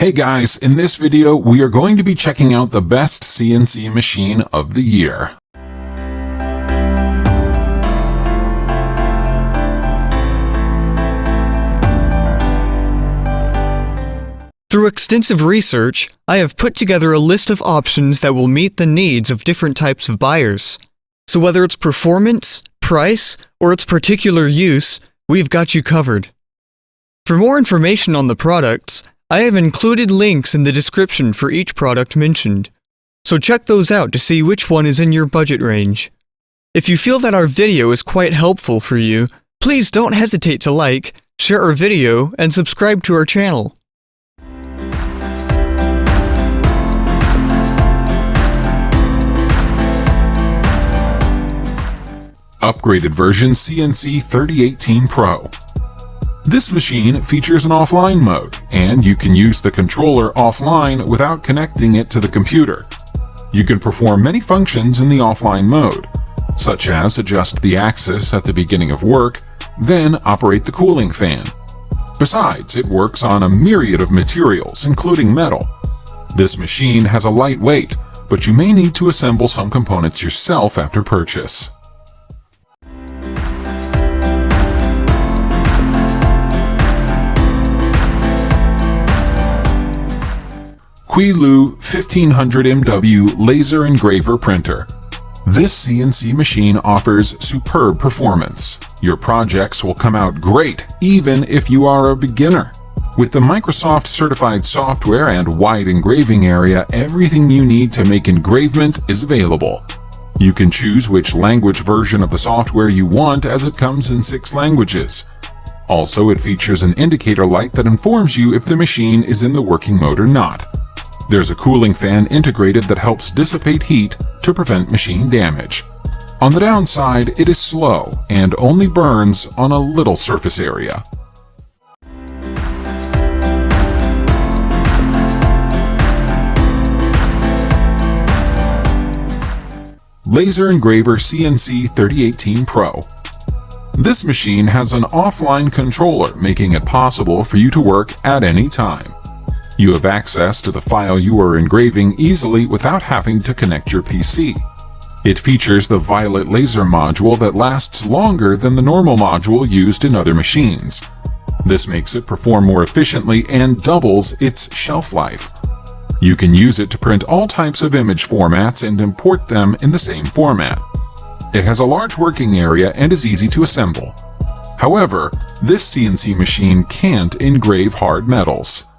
Hey guys, in this video we are going to be checking out the best CNC machine of the year. Through extensive research, I have put together a list of options that will meet the needs of different types of buyers. So whether it's performance, price, or its particular use, we've got you covered. For more information on the products, I have included links in the description for each product mentioned, so check those out to see which one is in your budget range. If you feel that our video is quite helpful for you, please don't hesitate to like, share our video, and subscribe to our channel. Upgraded version CNC 3018 Pro. This machine features an offline mode, and you can use the controller offline without connecting it to the computer. You can perform many functions in the offline mode, such as adjust the axis at the beginning of work, then operate the cooling fan. Besides, it works on a myriad of materials, including metal. This machine has a light weight, but you may need to assemble some components yourself after purchase. Qiilu 1500 MW Laser Engraver Printer. This CNC machine offers superb performance. Your projects will come out great even if you are a beginner. With the Microsoft certified software and wide engraving area, everything you need to make engravement is available. You can choose which language version of the software you want, as it comes in 6 languages. Also, it features an indicator light that informs you if the machine is in the working mode or not. There's a cooling fan integrated that helps dissipate heat to prevent machine damage. On the downside, it is slow and only burns on a little surface area. Laser Engraver CNC 3018 Pro. This machine has an offline controller, making it possible for you to work at any time. You have access to the file you are engraving easily without having to connect your PC. It features the violet laser module that lasts longer than the normal module used in other machines. This makes it perform more efficiently and doubles its shelf life. You can use it to print all types of image formats and import them in the same format. It has a large working area and is easy to assemble. However, this CNC machine can't engrave hard metals.